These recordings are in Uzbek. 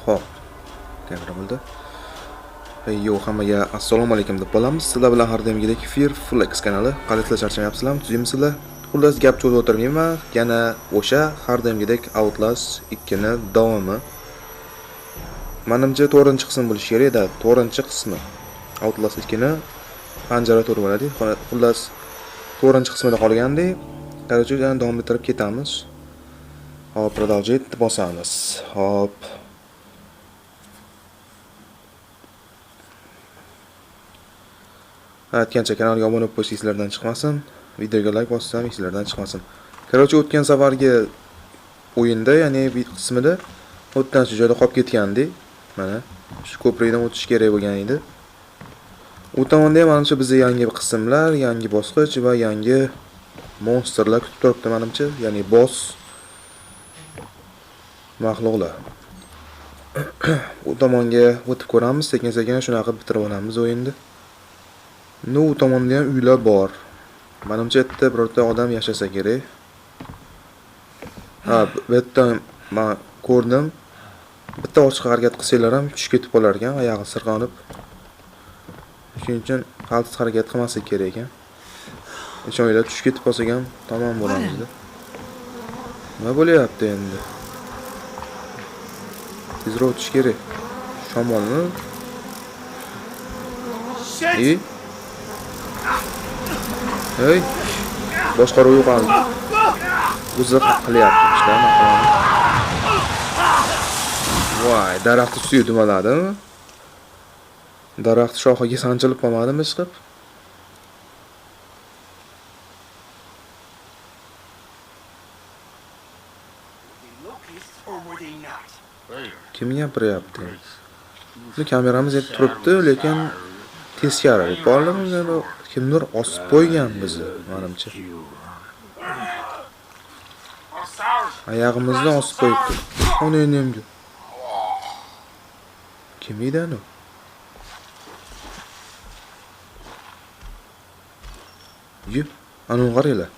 Xo'p. Kamera bo'ldi. Yo, hammaga assalomu alaykum deb qolamiz. Sizlar bilan har doimgidek Fear Flex kanali. Qanday charchamayapsizlarmi? Tuzyapsizlar? Xullas, gap cho'zib o'tirmayman. Yana o'sha har doimgidek Outlast 2 ni davomi. Menimcha 4-qism bo'lishi kerak edi. 4-qismi. Outlast 2 ni panjara turi bo'ladi. Xullas, 4-qismida qolgandek. Qarorchi yana davom ettirib ketamiz. Hop, продолжать bosamiz. Hop. Aytgancha kanalga obuna bo'lib qo'ysangiz sizlardan chiqmasin, videoga like bossam sizlardan chiqmasin. Qarorchi o'tgan safargi o'yinda, ya'ni bir qismida o'tdan shu joyda qolib ketgandi. Mana shu ko'prikdan o'tish kerak bo'lgan edi. U tomonda ham menimcha bizga yangi qismlar, yangi bosqich va yangi monsterlar kutib turibdi menimcha, ya'ni boss maxluqlar. U tomonga o'tib ko'ramiz, sekin-sekin shunaqa bitirib olamiz o'yinni. U tomonda ham uylar bor. Menimcha yerda birorta odam yashasa kerak. Ha, bu yerda men ko'rdim. Bitta ochiq harakat qilsanglar ham tushib ketib qolar ekan, oyog'i sirg'anib. Shuning uchun qaltis harakat qilmaslik kerak ekan. O'shalar tushib ketib qolsak ham tamom bo'lamiz-da. Nima bo'lyapti endi? Tezroq o'tish kerak. Shamolmi? Hey, boshqaruv yo'qoldi. O'zi qilyapti ishlarni. Voy, daraxt ustiga dumaladimi? Daraxt shoxiga sanchilib qolmadimi chiqib? Kim gapiryapti? Bu kameramiz yetib turibdi, lekin teskari borlimi? Kimdir osib qo'ygan bizni, menimcha. Oyog'imizni osib qo'yibdi. Onaynemga. Kim edi anu? Yep, anu qaranglar.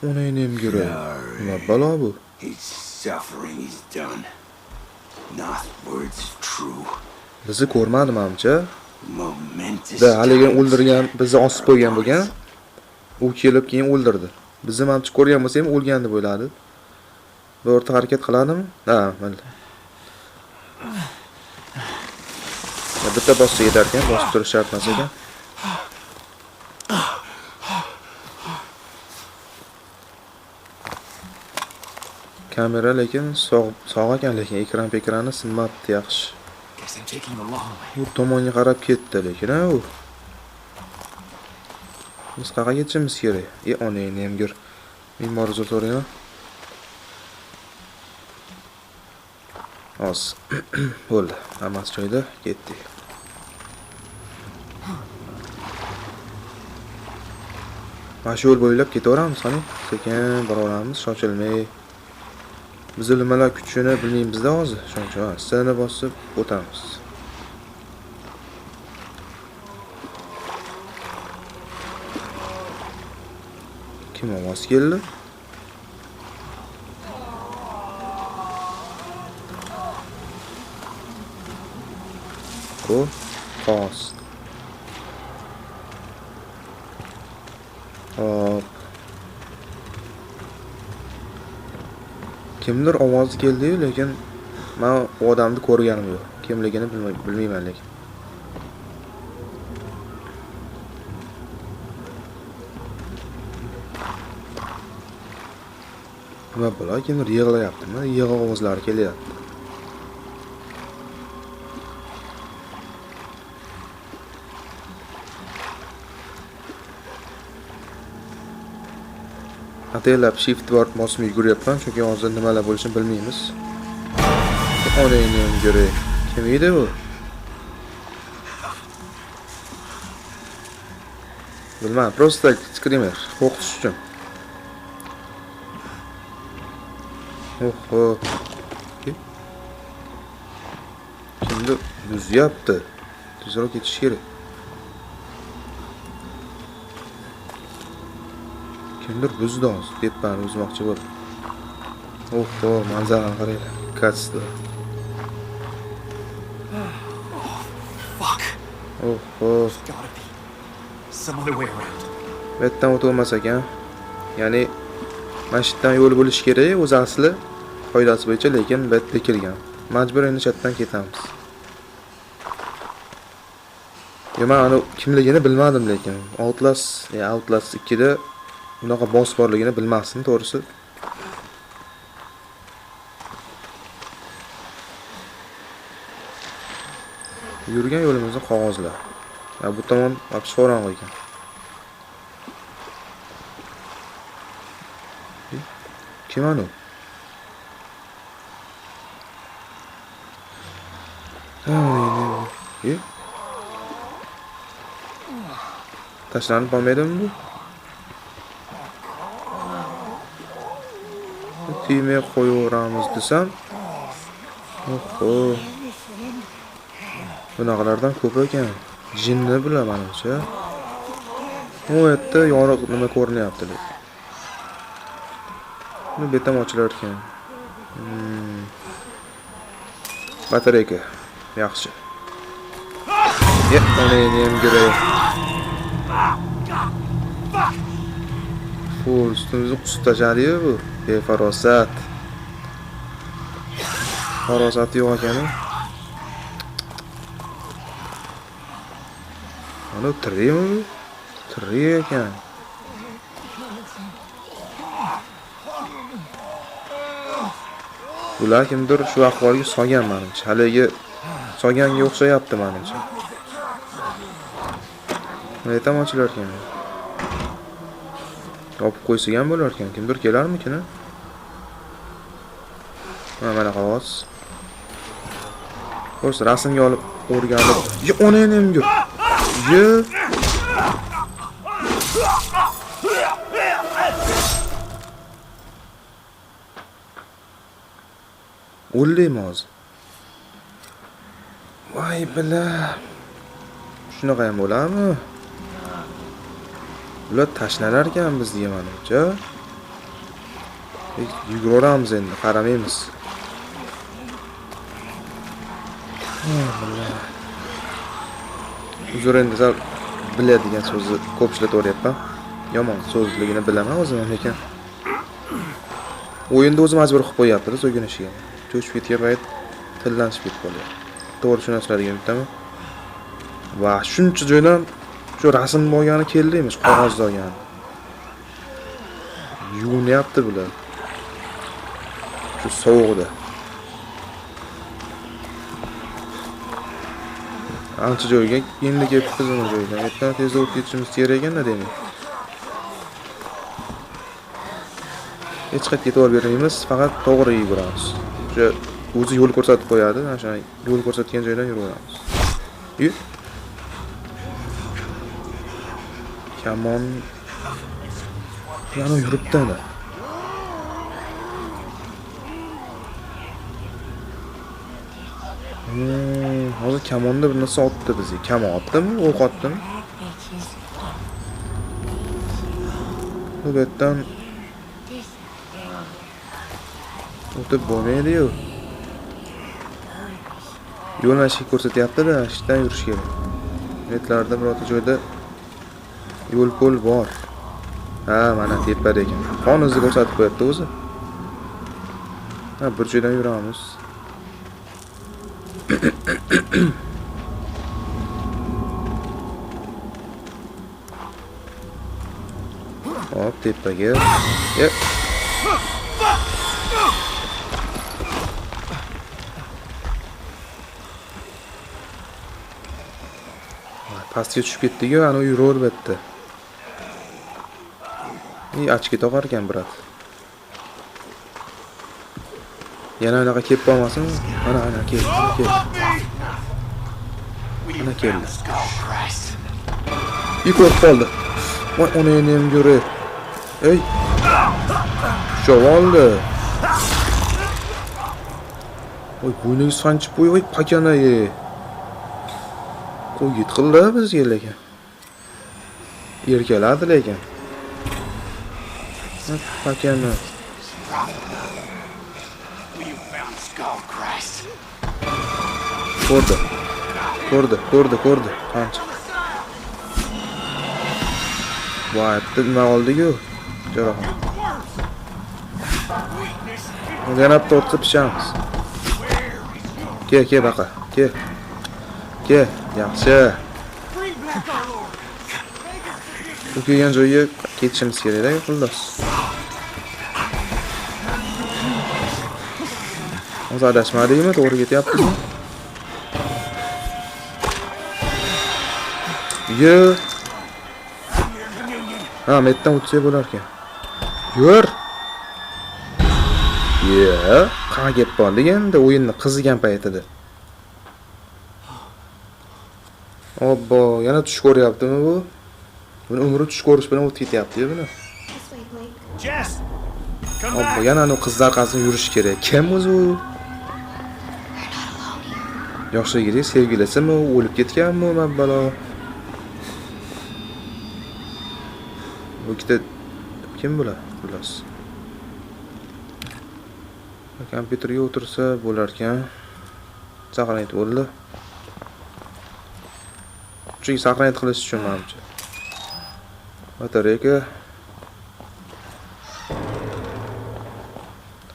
Onaynemga. Nima balo bu? Suffering is done. Not words true. Bizni ko'rmadi menimcha. Momentous. Da haligi o'ldirgan, bizni osib qo'ygan bo'lgan. U kelib keyin o'ldirdi. Bizni menimcha ko'rgan bo'lsa ham o'lgan deb o'yladi. Bu o'rta harakat qiladimi? Ha, mana. Bitta bossa yetar ekan, bosib turish shart emas ekan. Kamera lekin sog' ekan, lekin ekran sinmabdi yaxshi. Bu tomonga qarab ketdi lekin u. Biz qayerga ketishimiz kerak? Onangni ham ko'r. Men ma'ruza so'rayman. Os. Bo'ldi. Hammasi joyida, ketdik. Mana shu yo'l bo'ylab ketaveramiz, qani? Sekin boraveramiz, shoshilmay. Biz nimalar kutishini bilmaymiz-da hozir. Shuning uchun seni bosib o'tamiz. Kim ovoz keldi? Bu qost. Hop. Kimdir ovozi keldi, lekin men u odamni ko'rganim yo'q. Kimligini bilmayman lekin. Nima bo'lar? Kimdir yig'layaptimi? Yig'i ovozlari kelyapti. Ataylab shift bosib yuguryapman, chunki hozir nimalar bo'lishini bilmaymiz. Onangni ham ko'ray. Kim edi bu? Bilmadim, просто skrimer, qo'rqitish uchun. Oho. Kimdir buzyapti. Tezroq ketish kerak. Kimdir buzdi hozir, tepani buzmoqchi bo'ldi. Oho, manzarani qaranglar. kaçtı. Fuck. Oh, oh. Gotta be some other way around. Bu yerdan o'tib olmas ekan. Ya'ni mana shu yerdan yo'l bo'lishi kerak, o'zi asli qoidasi bo'yicha, lekin bu yerda kirgan. Majbur endi chatdan ketamiz. Men uni kimligini bilmadim lekin. Outlast 2 da bunaqa boss borligini bilmasdim, to'g'risi. Yurgan yo'limizda qog'ozlar. Bu tomon вообще qorong'i ekan. Kim anu? Tashlanib qolmaydimi bu? Tiyme qo'yaveramiz desam. Oho. Bunaqalardan ko'p ekan. Jinni bular menimcha. U yerda yoriq nima ko'rinyapti deb. Bu betam ochilar ekan. Batareyka. Yaxshi. Uni ham kerak. Üstümüzü qustajaliyor bu. Befarosat. Farosati yo'q ekan. Ana tiriymi? Tiriy ekan. Ular kimdir shu ahvolga solgan menimcha. Haligi solganga o'xshayapti menimcha. Aytam ochilar ekan. Yopib qo'ysa ham bo'lar ekan. Kimdir kelarmikin? Mana qog'oz. Xo'sh, rasmga olib o'rganib. Yo, onani ham yur. Yo. O'ldaymi hozir? Voy bila. Shunaqa ham bo'ladimi? Ular tashnalar ekan bizga menimcha. Yuguramiz endi, qaramaymiz. Uzr endi sal biladigan so'zni ko'p ishlataveryapman. Yomon so'zligini bilaman o'zim ham lekin. O'yinda o'zi majbur qilib qo'yapti so'ginishga. Cho'chib ketgan payt tillanishib ketib qolyapti. To'g'ri tushunasizlarga bittaman. Va shuncha joydan shu rasm bo'lgani keldimiz, qog'oz olgan. Yuvinyapti bular. Shu sovuqda. Ancha joyga endi kelibmiz uni joydan. Ertaga tezda o'tib ketishimiz kerak ekan-da demak. Hech qayerga e'tibor bermaymiz, faqat to'g'ri yuguramiz. O'sha o'zi yo'l ko'rsatib qo'yadi, o'sha yo'l ko'rsatgan joydan yuraveramiz. Yur. Kamon yana yuribdi-da. Hozir kamonda bir narsa otdi bizga. Kamon otdimi? O'q otdimi? Bu yerdan o'tib bo'lmaydi-yu. Yo'lni ko'rsatyapti-da, ishdan yurish kerak. Netlarda birorta joyda yo'l-po'l bor. Ha, mana tepada ekan. Qon izi ko'rsatib qo'yapti o'zi. Ha, bir joydan yuramiz. Hop, tepaga. Yep. Pastga tushib ketdik-ku, ana yuraver bitta. Ochki tog'ar ekan, brat. Yana anaqa kelib qolmasin. Ana kel. Ana keldi. Yiqilib qoldi. Voy, uni ham yuri. Ey. Shavoldi. Voy, bo'yniga sanchib qo'y, voy, pakanaye. Qo'y yetqildi bizga lekin. Erkaladi lekin. Pakana. We found Skull Ko'rdi. Qancha. Voy, nima oldi-ku? Jarohat. Yana tortib pishamiz. Kel baqa. Kel. Yaxshi. Bu kelgan joyga ketishimiz kerak, xullas. Hozir adashmadikmi? To'g'ri ketyapmizmi? Yo. Ha, metdan o'tsa bo'lar ekan. Yur. Qana gap bor deganda o'yinni qizigan paytida. Obbo, yana tush ko'ryaptimi bu? Buni umri tush ko'rish bilan o'tib ketyapti-ku buni. This way, Blake. Jess! Come Obbo, back! yana anu qizlar qasam yurish kerak. Kim o'zi u? Yoshligida sevgilisimi, o'lib ketganmi, mabbalo? Bu ikkita kim bular? Xullas. Kompyuterga o'tirsa bo'lar ekan. Saqlanib bo'ldi. Chunki saqlanib qilish uchun menimcha. Batareyka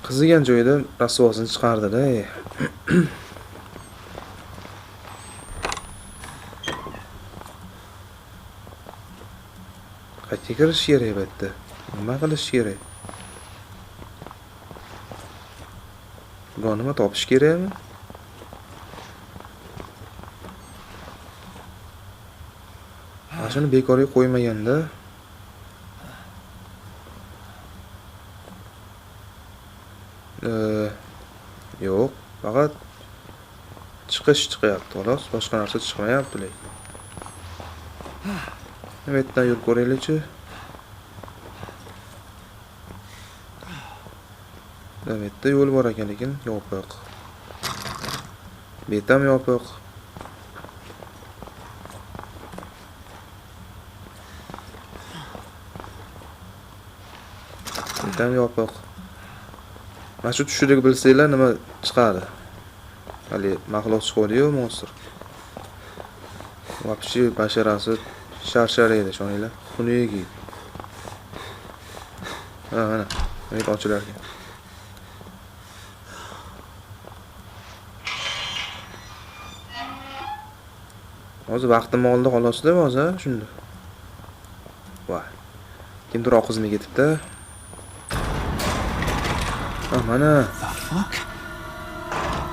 qizigan joyda rasvosini chiqardi-da. Qayerga kirish kerak bu yerda? Nima qilish kerak? Bu nima topish kerakmi? Mashina bekorga qo'ymaganda. Yo'q, faqat chiqish chiqyapti, xolos, boshqa narsa chiqmayapti lekin. Nima yerdan yo'l ko'raylik-chi? Bu yerda yo'l bor ekan, lekin yopiq. Betam yopiq. Betam yopiq. Mana shu tushidagi bilsanglar nima chiqadi? Hali maxluq chiqadi-yu, monster. Вообще basharasi shar edi, shoninglar. Xunuk. Ha, mana. Nima ochilar ekan. Hozir vaqtim oldi xolosda hozir, shunda. Voy. Kimdir oqizmay ketibdi. Ha, mana. The fuck?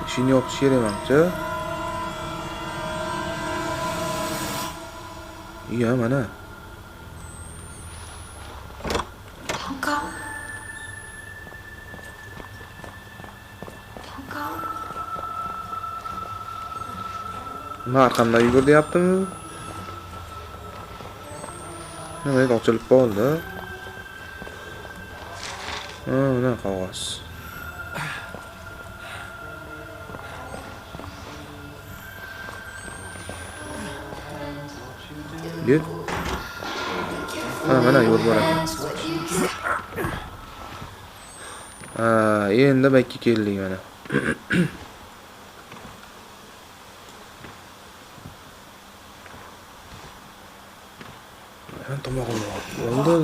Ishini yopish kerak menimcha. Ya, mana. Don't go. Don't go. Nima arqamdan yugur deyaptimi? Nima edi, ochilib qoldi. Ha, mana qog'oz. Gel. Ha, mana yo'l bor ekan. That's what you said. Ha, endi bakka keldik mana. Men tomog'im bo'ldi.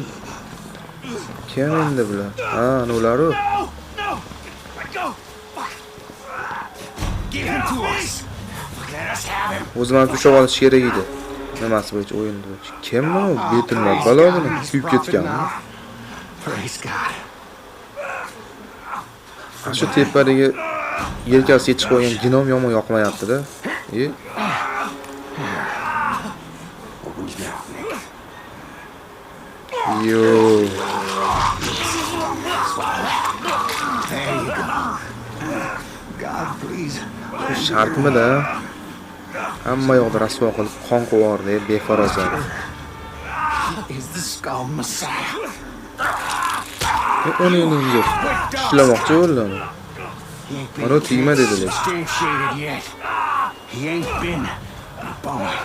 Kim endi bular? Ha, ular-u. No! Let go! Fuck! Give him to us! Let us have him! O'zim ham tushib olish kerak edi. Nimasi bo'yicha o'yinda bo'yicha. Kim bu? Betilma balo buni kuyib ketganmi? Praise God. Shu tepadagi yelkasiga chiqib qo'ygan ginom yomon yoqmayapti-da. Open his mouth, Nick. Yo. There you go. God, please. Shartmi-da? Hamma yoqda rasvo qilib qon quvordi, befarosat. Is the skull Messiah? Uni yo'q. Ishlamoqchi bo'ldim. He ain't Mana tegma dedilar. substantiated yet. He ain't been bummed.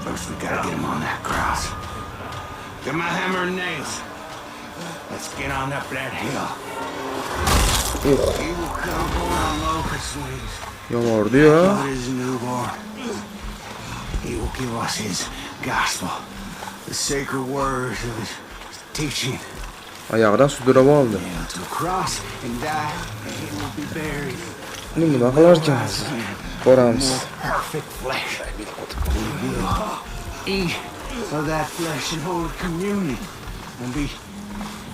First, we gotta get him on that cross. Get my hammer and nails. Let's get on up that hill. He will come on locust wings. Yomordi-yu. But his newborn. He will give us his gospel. The sacred words of his teaching. Oyog'idan sudrab oldi. Nailed to a cross and die, and he will be buried. Nima qilar ekanmiz? Ko'ramiz. Perfect flesh. We will eat of that flesh and hold communion and be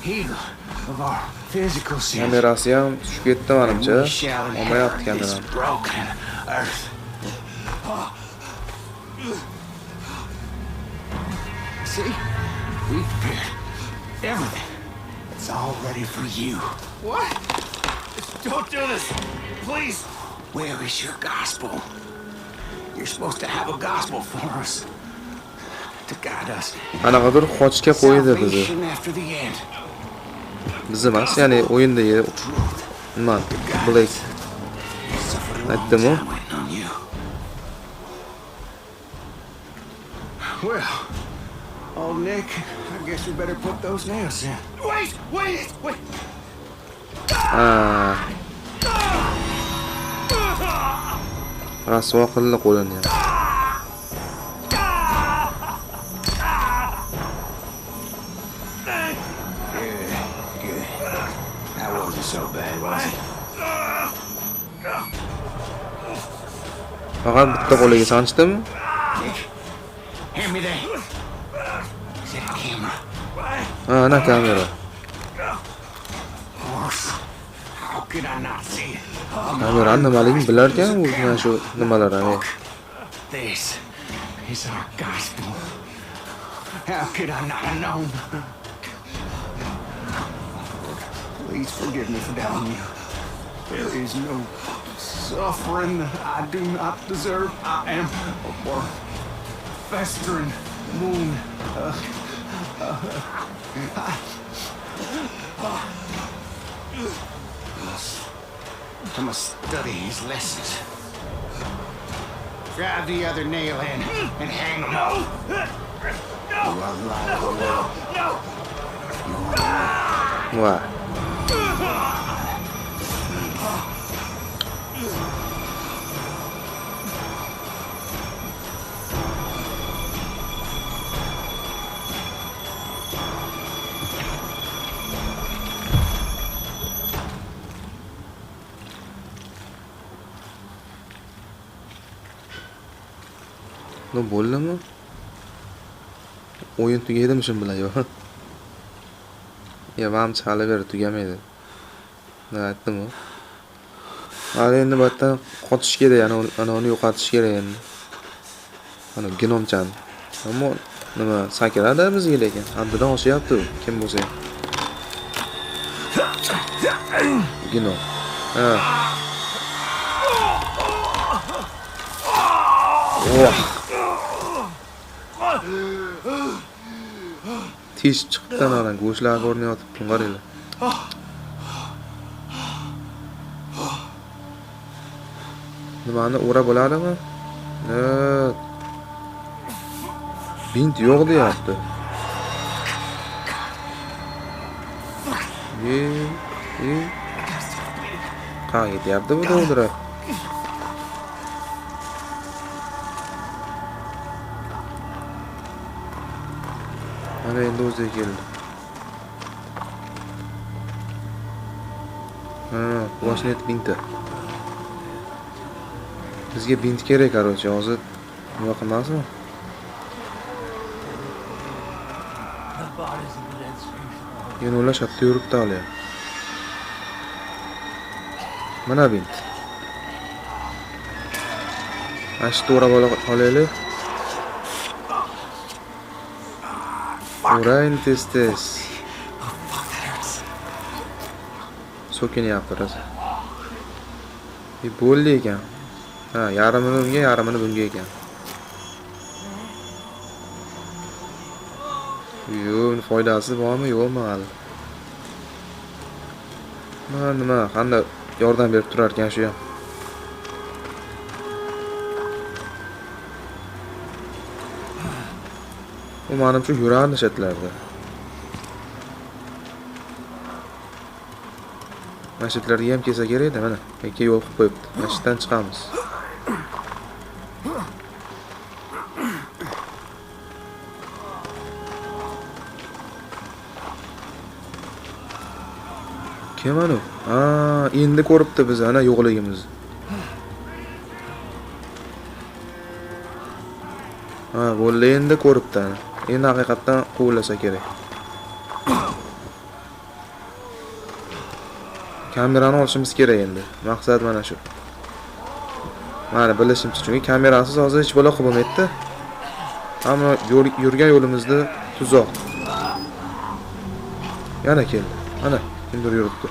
healed of our physical sins. Kamerasi ham tushib ketdi menimcha. We shall Olmayapti inherit this kamerani. broken earth. See, we prepared everything. It's all ready for you. What? Don't do this! Please! Where is your gospel? You're supposed to have a gospel for us to guide us. Qanaqadir qochishga qo'ydi bizni. Salvation after the end. Biz emas, ya'ni o'yindagi Truth. nima? Blake Suffered a long aytdimi? time waiting on you. Well, old Nick, I guess we better put those nails in. Wait! Ha, rasvo qildi qo'lini ham. Good. That wasn't so bad, was it? Faqat bitta qo'liga sanchdimi? Nick, hand me that. Is that a camera? Ha, ana kamera. Horse. How could I not see it? Kamerani nimaligini bilar ekan u mana shu nimalar ham. This is our gospel. How could I not have known? Please forgive me for doubting you. There is no suffering that I do not deserve. I am a worm, festering wound. I must study his lessons. Drive the other nail in and hang him up. You are liable now. Voy. Ne bo'ldimi? O'yin tugaydimi shu bilan yo'q. Ya ham chalaverdi, tugamaydi. Ne aytdim-ku? Hali endi battan qotish kerak, ana uni yo'qotish kerak endi. Ana ginomchan. Ammo nima sakradi bizga lekin. Haddidan oshyapti u, kim bo'lsa ham. Ginom. Ha. Voh. Tish chiqdi ana go'shtlar ko'rinyapti, qaranglar. Nimani o'rab bo'ladimi? Bint yo'q deyapti. Qani ketyapti bu dovdirab. Ana endi o'ziga keldi. Ha, Washnet binti. Bizga bint kerak, короче, hozir nima qilmasmi? Yana ular shatda yuribdi hali. Mana bint. Ashni o'rab olaylik. O'rayin tez. So'kinyapti rosa. Bo'ldi ekan. Ha, yarmini unga, yarmini bunga ekan. Yo'q, foydasi bormi, yo'qmi hali? Nima, qanday yordam berib turar ekan shu ham. U menimcha yurardi shatlarda. Masjidlarga ham kelsa kerak edi, mana. Yakka yo'l qilib qo'yibdi. Masjiddan chiqamiz. Kim anu? Endi ko'ribdi biz ana yo'qligimizni. Bo'ldi, endi ko'ribdi ana. Endi haqiqatdan quvlasa kerak. Kamerani olishimiz kerak endi. Maqsad mana shu. Mana bilishimcha, chunki kamerasiz hozir hech bo'la qilib bo'lmaydi-da. Ammo yurgan yo'limizda tuzoq. Yana keldi. Ana, kimdir yuribdi.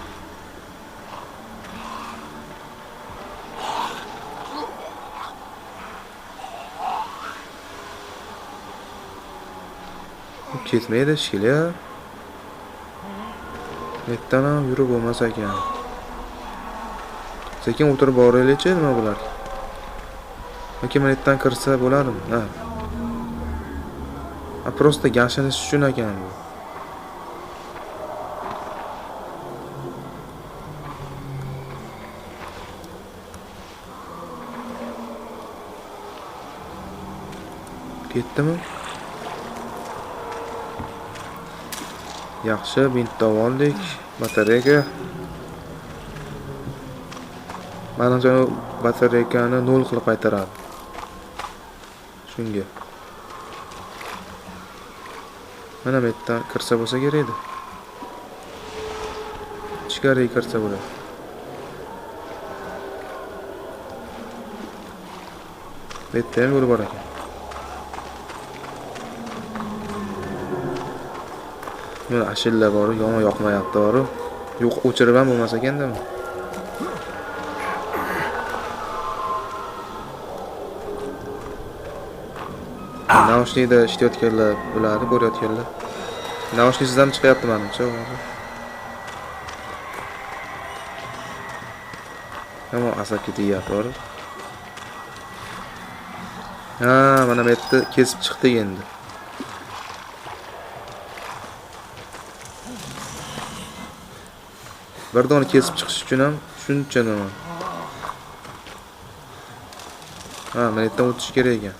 Ketmaydi shikili. Netdan ham yurib bo'lmas ekan. Sekin o'tirib boraylik-chi, nima bo'lar? Yoki netdan kirsa bo'ladimi? Просто gashinish uchun ekan bu. Ketdimi? Yaxshi, bintni oldik. Batareyka. Menimcha batareykani 0 qilib qaytaradi. Shunga. Mana bu yerdan kirsa bo'lsa kerak edi. Ichkariga kirsa bo'ladi. Bu yerda ham yo'l bor ekan. Mana ashilla bor, yomon yoqmayapti bor. Yo'q, o'chirib ham bo'lmas ekanda. Naushnikda ishlayotganlar bularni ko'rayotganlar. Naushniksiz ham chiqyapti menimcha hozir. Ammo asabga deyapti. Mana bu yerda kesib chiqdik endi. Bir dona kesib chiqish uchun ham shuncha nima. Mana yerdan o'tish kerak ekan.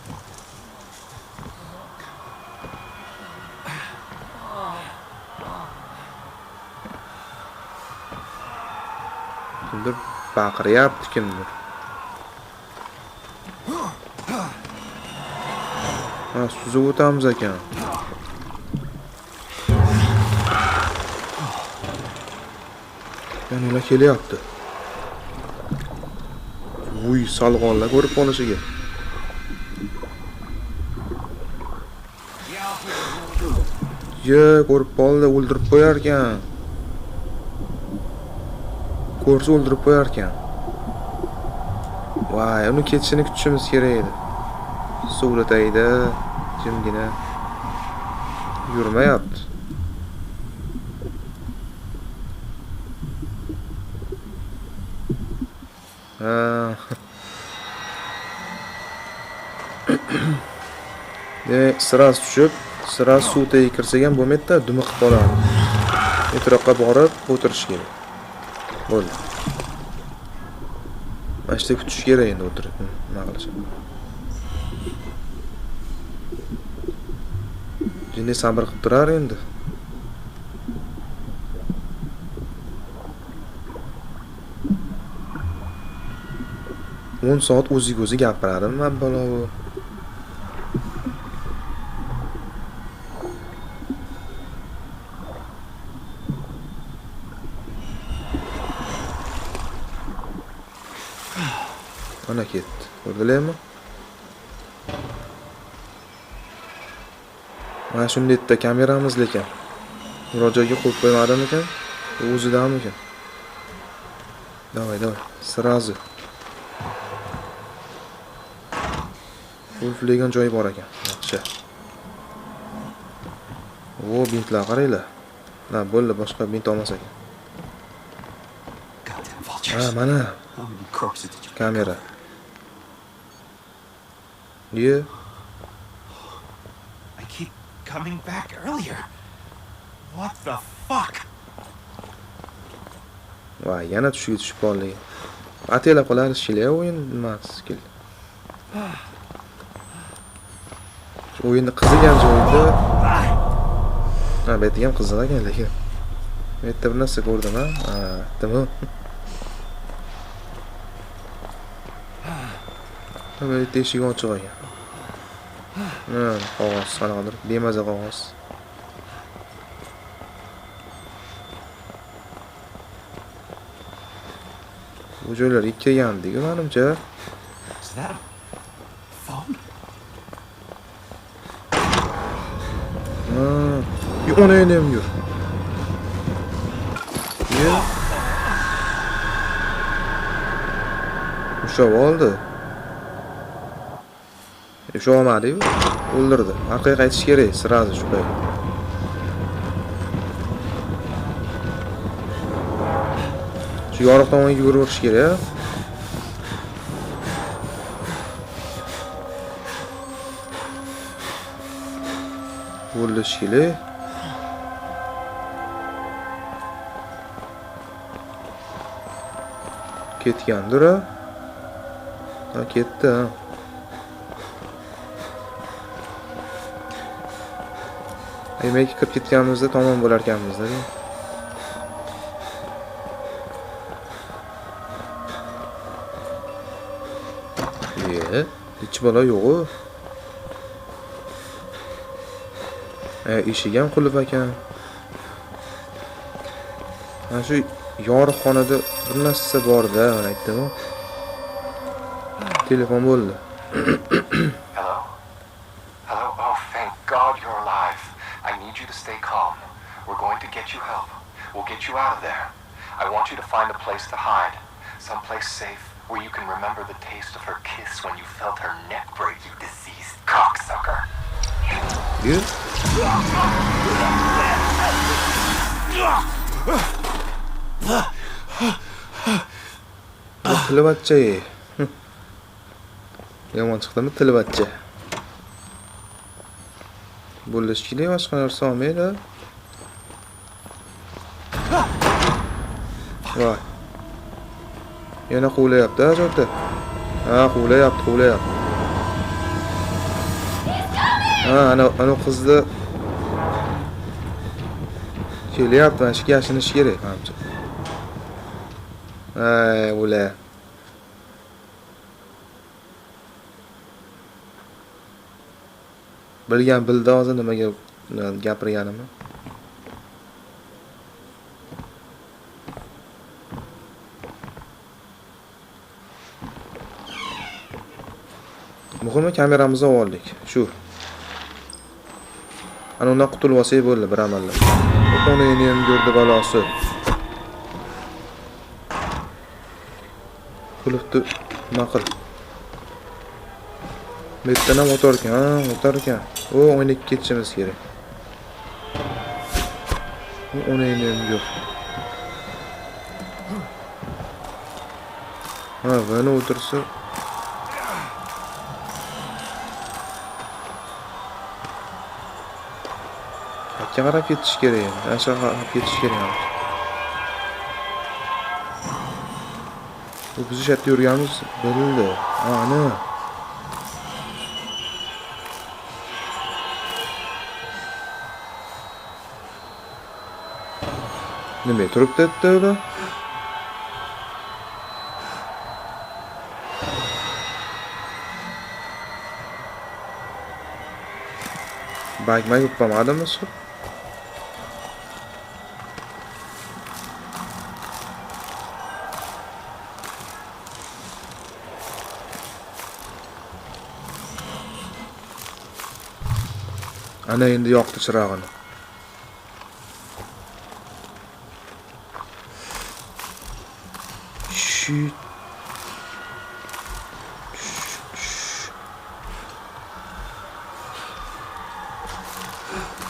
Kimdir baqiryapti kimdir. Suzib o'tamiz ekan. Yana ular kelyapti. Vuy, salg'onlar ko'rib qolishiga. Ko'rib qoldi, o'ldirib qo'yar ekan. Ko'rsa o'ldirib qo'yar ekan. Voy, uni ketishini kutishimiz kerak edi. Suvlatayda, jimgina yurmayapti. Sirasi tushib, sirasi suv tagiga kirsak ham bo'lmaydi-da, dumi qilib qoladi. Etroqqa borib o'tirish kerak. Bo'ldi. Mana shu kutish kerak endi o'tirib. Nima qilishim? Jinni sabr qilib turar endi. soat o'ziga-o'zi gapiradimi men balovi? Ana ketdi. Ko'rdilarmi? Mana shunday yerda kameramiz lekin. Murojaatga qo'yib qo'ymadim ekan. O'zidami ekan? Давай, сразу. Qulflagan joyi bor ekan. Yaxshi. Bintlar qaranglar. Bo'ldi, boshqa bint olmas ekan. Mana. Kamera. I keep coming back earlier. What the fuck? Va, yana tushga tushib qoldik. Atelab qolamiz shilay o'yin nimasi skill. Shu o'yinni qizigan joyida. Ha, bu yerda ham qiziq ekan lekin. Bu yerda bir narsa ko'rdim, ha. Ha, tamam. Bu yerda eshik ochiq ekan. Ha, qog'oz qanaqadir, bemaza qog'oz. Bu joylar ikkaygandik, menimcha. Is that a phone? Ha, ona enem yur. Ye. Ushlab oldi. Ushlolmadi-yu, o'ldirdi. Orqaga qaytish kerak, sirazi shu payt. Shu yoriq tomonga yugurib o'tish kerak. Bo'lish kerak. Ketgandir ha. Ha, ketdi ha. Yemakka kirib ketganimizda tamom bo'lar ekanmiz-da. Hech bola yo'q-ku. Eshik ham qulf ekan. Mana shu yoriq xonada bir narsa bor-da, men aytdim-ku. Telefon bo'ldi. Hello? Hello? Oh, thank God you're alive. I need you to stay calm. We're going to get you help. We'll get you out of there. I want you to find a place to hide. Someplace safe where you can remember the taste of her kiss when you felt her neck break, you diseased cocksucker. You? Tilbachcha. Yomon chiqdimi tilbachcha? Bo'lish kerak, boshqa narsa olmaydi. Voy. Yana quvlayapti, ajoyibda. Ha, quvlayapti. Ha, ana qizni kelyapti, mana shu yashinish kerak, menimcha. Ay, o'la. Bildi hozir nimaga gapirganimni. Muhimi kameramizni oldik. Shu. Ana undan qutulib olsak bo'ldi bir amallab. Uni ham ko'rdi balosi. Qulfni nima qil? Metdan ham o'tar ekan. O, o'ynab ketishimiz kerak. Uni ham yo'q. Ha, buni o'tirsa qarab ketish kerak. Aşağı qarab ketish kerak. Bu biz shu yurganimiz bildi. Ana. Nima turibdi ular? Bagmay uplamadimi shu? Ana endi yoqdi chirog'ini. Shit.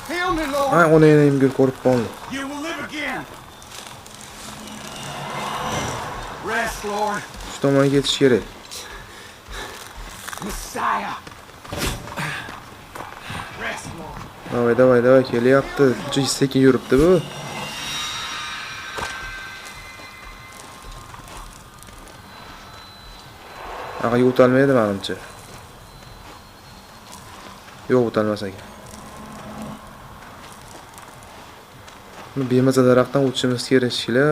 Heal me, Lord. Ha, uni ham ko'rib qoldi. You will live again. Rest, Lord. Shu tomonga ketish kerak. Messiah. Rest, Lord. Davay, kelyapti. Juda sekin yuribdi bu. Aqaga o'talmaydi menimcha. Yo'q, o'talmas ekan. Buni bemaza daraxtdan o'tishimiz kerak shekilli.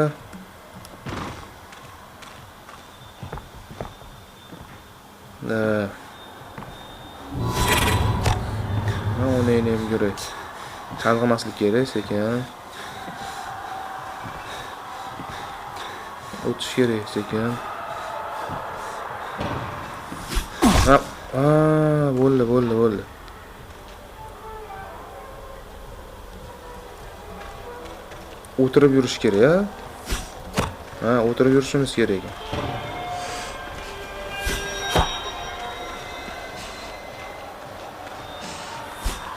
Uni ham kerak. Chalg'imaslik kerak sekin. O'tish kerak sekin. Bo'ldi. O'tirib yurish kerak, ha? O'tirib yurishimiz kerak.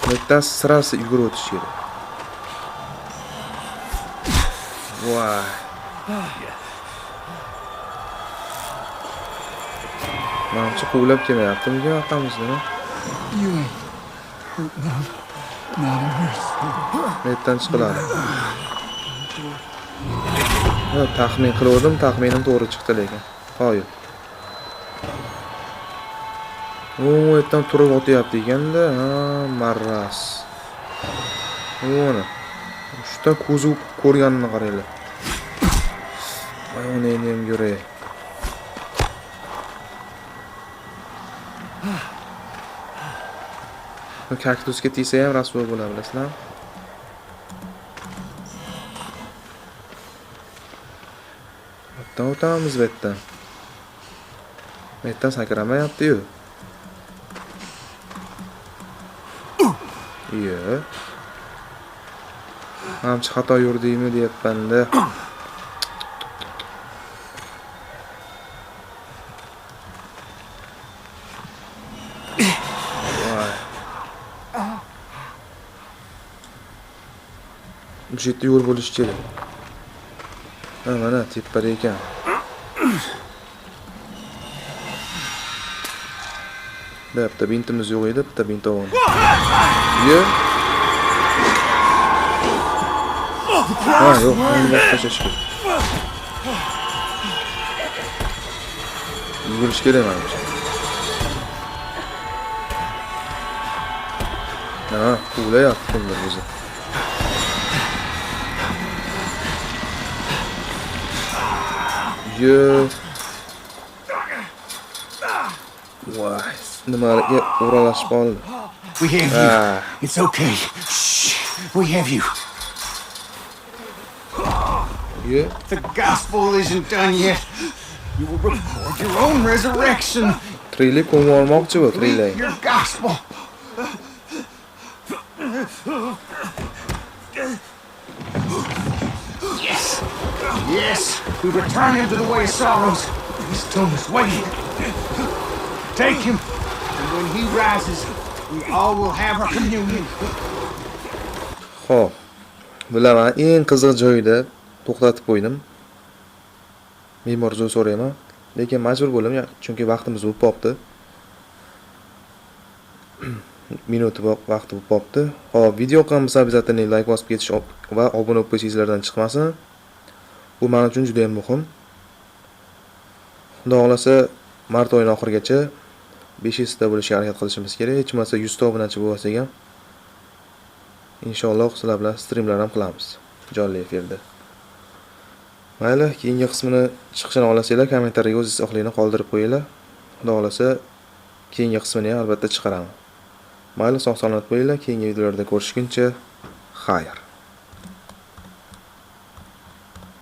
Bitta sirasi yugurib o'tish kerak. Voy. Menimcha quvlab kelmayaptimi orqamizni? You ain't hurt none. Not in hurt. Netdan chiqiladi. Taxmin qildim, taxminim to'g'ri chiqdi lekin. Qoyil. U yerdan turib o'tyapti ekanda, ha, marras. Mana. Shunda ko'zi ko'rganini qaranglar. Voy, uni ham yuray. Kaktusga tegsa ham rasvo bo'ladi, bilasizlar. O'tamiz bu yerdan. Bu yerdan sakramayapti-yu. Yo'q. Hamchi xato yurdingmi deyapman-da. Bu yerda yo'l bo'lishi kerak. Ha, mana tepada ekan. Bitta bintimiz yo'q edi, bitta bint olgan. Yo'q. Ha, yo'q, buni tashlash kerak. Yugurish kerak menimcha. Ha, quvlayapti kimdir o'zi. Yo'q. Voy, nimaga o'ralashib qoldi? We have you. It's okay. Shh. We have you. Yo'q. The gospel isn't done yet. You will record your own resurrection. Tiriklik ko'mib olmoqchi bu, tiriklik. Your gospel. Yes, we return him to the way of sorrows. His tomb is waiting. Take him, and when he rises, we all will have our communion. Xo'p. Bilaman, eng qiziq joyida to'xtatib qo'ydim. Me'mordan so'rayman, lekin majbur bo'ldim, chunki vaqtimiz bo'lib qopti. Minuti vaqti bo'lib qopti. Xo'p, video yoqqanmisa обязательно like bosib ketish va obuna bo'lib qo'yishingizlardan chiqmasin. Bu men uchun juda ham muhim. Xudo xolasa, mart oyining oxirigacha 500 ta bo'lishga harakat qilishimiz kerak. Hech bo'lmasa 100 ta obunachi bo'lsak ham inshaalloh sizlar bilan streamlar ham qilamiz. Jonli efirda. Mayli, keyingi qismini chiqishini xohlasanglar, kommentariyga o'zingiz xohlayni qoldirib qo'yinglar. Xudo xolasa, keyingi qismini ham albatta chiqaraman. Mayli, sog' salomat bo'linglar. Keyingi videolarda ko'rishguncha xayr.